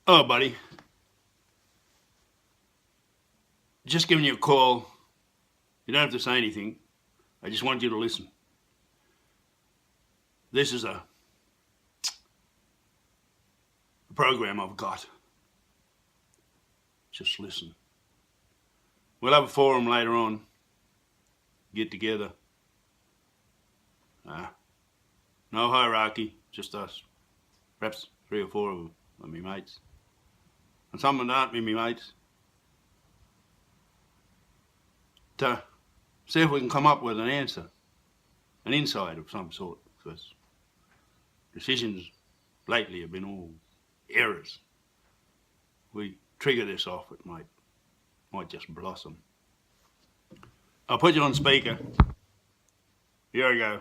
Oh, buddy. Just giving you a call. You don't have to say anything. I just want you to listen. This is a program I've got. Just listen. We'll have a forum later on. Get together. No hierarchy, just us. Perhaps 3 or 4 of me mates. And some that aren't me mates. To see if we can come up with an answer. An insight of some sort. Because decisions lately have been all errors. We trigger this off, it might just blossom. I'll put you on speaker. Here I go.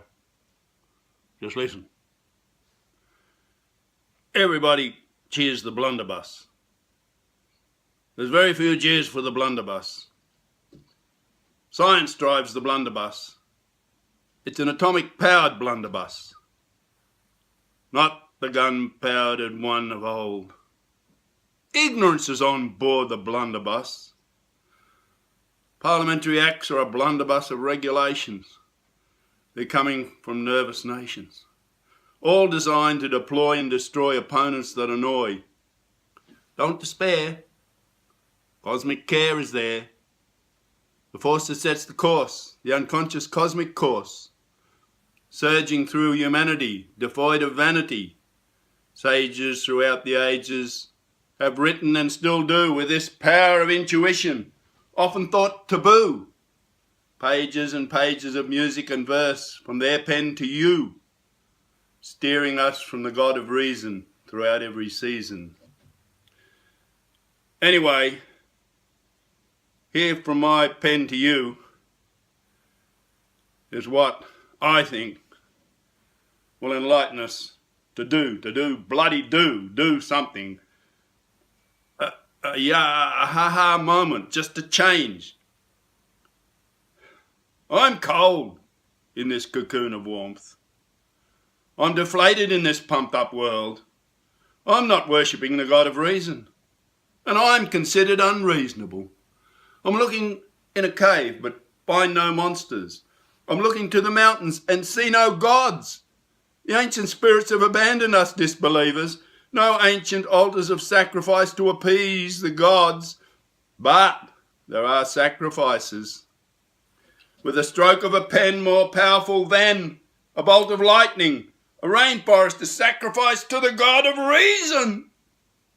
Just listen. Everybody cheers the blunderbuss. There's very few cheers for the blunderbuss. Science drives the blunderbuss. It's an atomic-powered blunderbuss, not the gun-powered one of old. Ignorance is on board the blunderbuss. Parliamentary acts are a blunderbuss of regulations. They're coming from nervous nations, all designed to deploy and destroy opponents that annoy. Don't despair. Cosmic care is there. The force that sets the course, the unconscious cosmic course, surging through humanity, devoid of vanity. Sages throughout the ages have written and still do with this power of intuition, often thought taboo. Pages and pages of music and verse from their pen to you, steering us from the God of reason throughout every season. Anyway, here from my pen to you is what I think will enlighten us to do something. A ha-ha moment, just to change. I'm cold in this cocoon of warmth. I'm deflated in this pumped-up world. I'm not worshipping the God of reason, and I'm considered unreasonable. I'm looking in a cave, but find no monsters. I'm looking to the mountains and see no gods. The ancient spirits have abandoned us disbelievers. No ancient altars of sacrifice to appease the gods. But there are sacrifices. With a stroke of a pen more powerful than a bolt of lightning, a rainforest is sacrificed to the God of reason.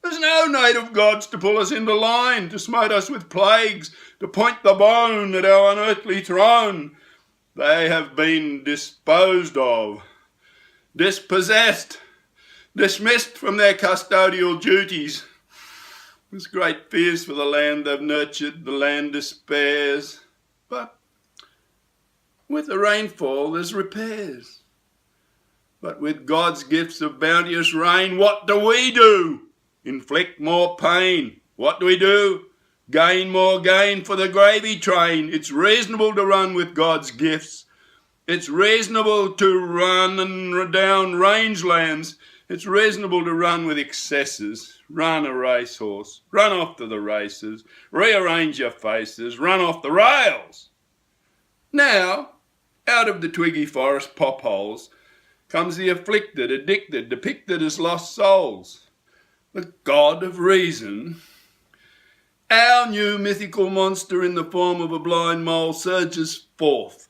There's no native gods to pull us into line, to smite us with plagues, to point the bone at our unearthly throne. They have been disposed of, dispossessed, dismissed from their custodial duties. There's great fears for the land they've nurtured, the land despairs. But with the rainfall there's repairs. But with God's gifts of bounteous rain, what do? Inflict more pain. What do? Gain more gain for the gravy train. It's reasonable to run with God's gifts. It's reasonable to run down rangelands. It's reasonable to run with excesses. Run a racehorse. Run off to the races. Rearrange your faces. Run off the rails. Now, out of the twiggy forest popholes comes the afflicted, addicted, depicted as lost souls. The God of reason, our new mythical monster in the form of a blind mole, surges forth,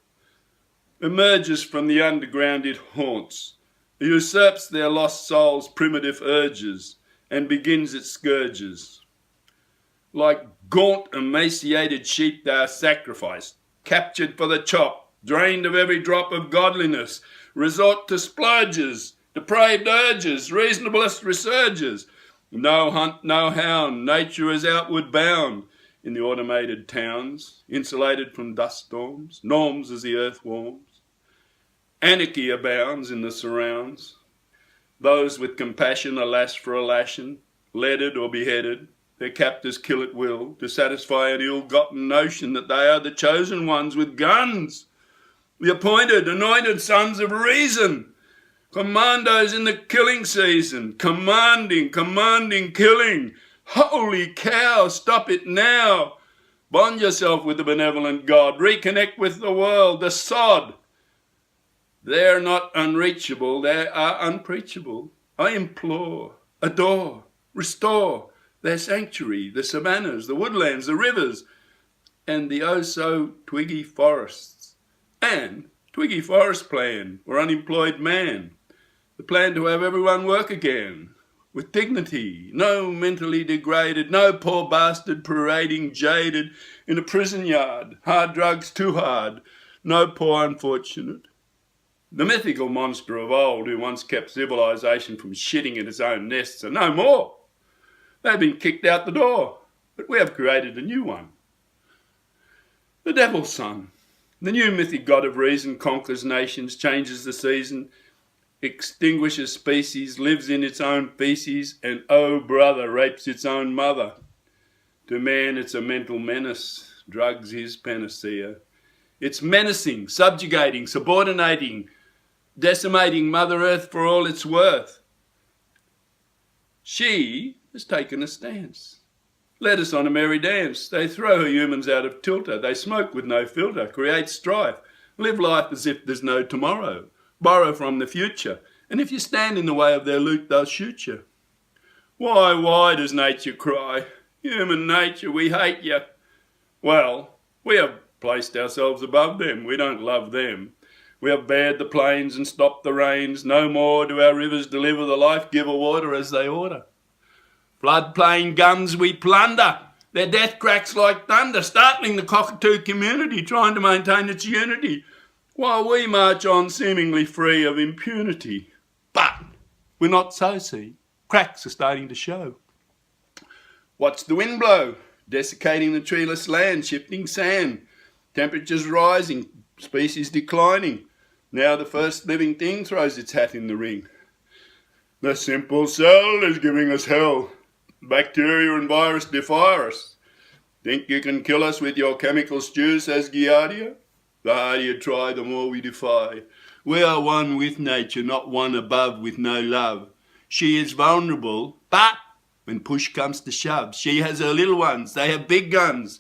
emerges from the underground it haunts, usurps their lost souls' primitive urges, and begins its scourges. Like gaunt, emaciated sheep they are sacrificed, captured for the chop, drained of every drop of godliness, resort to splurges, depraved urges, reasonablest resurges. No hunt, no hound, nature is outward bound in the automated towns, insulated from dust storms, norms as the earth warms. Anarchy abounds in the surrounds. Those with compassion are lashed for a lashing, leaded or beheaded, their captors kill at will, to satisfy an ill-gotten notion that they are the chosen ones with guns, the appointed, anointed sons of reason. Commandos in the killing season, commanding, killing. Holy cow, stop it now. Bond yourself with the benevolent God. Reconnect with the world, the sod. They're not unreachable, they are unpreachable. I implore, adore, restore their sanctuary, the savannas, the woodlands, the rivers, and the oh-so-twiggy forests. And Twiggy Forest Plan for unemployed man. The plan to have everyone work again, with dignity, no mentally degraded, no poor bastard parading jaded in a prison yard, hard drugs too hard, no poor unfortunate. The mythical monster of old who once kept civilization from shitting in its own nests are no more. They've been kicked out the door, but we have created a new one. The Devil's Son, the new mythic god of reason, conquers nations, changes the season, extinguishes species, lives in its own feces, and, oh brother, rapes its own mother. To man it's a mental menace, drugs his panacea. It's menacing, subjugating, subordinating, decimating Mother Earth for all it's worth. She has taken a stance. Led us on a merry dance. They throw her humans out of tilter. They smoke with no filter, create strife, live life as if there's no tomorrow, borrow from the future, and if you stand in the way of their loot, they'll shoot you. Why does nature cry? Human nature, we hate you. Well, we have placed ourselves above them. We don't love them. We have bared the plains and stopped the rains. No more do our rivers deliver the life-giver water as they order. Floodplain guns we plunder. Their death cracks like thunder, startling the cockatoo community, trying to maintain its unity, while we march on seemingly free of impunity. But we're not so, see. Cracks are starting to show. Watch the wind blow, desiccating the treeless land, shifting sand, temperatures rising, species declining. Now the first living thing throws its hat in the ring. The simple cell is giving us hell. Bacteria and virus defy us. Think you can kill us with your chemical stew, says Giardia? The harder you try, the more we defy. We are one with nature, not one above with no love. She is vulnerable, but when push comes to shove, she has her little ones, they have big guns,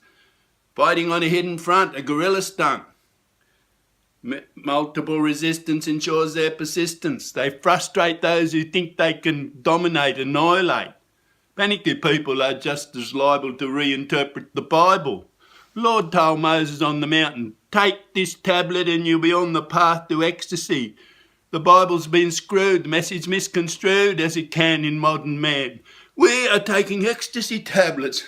fighting on a hidden front, a guerrilla stunt. Multiple resistance ensures their persistence. They frustrate those who think they can dominate, annihilate. Panicky people are just as liable to reinterpret the Bible. Lord told Moses on the mountain, take this tablet and you'll be on the path to ecstasy. The Bible's been screwed, the message misconstrued as it can in modern man. We are taking ecstasy tablets.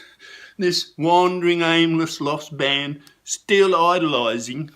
This wandering, aimless, lost band, still idolising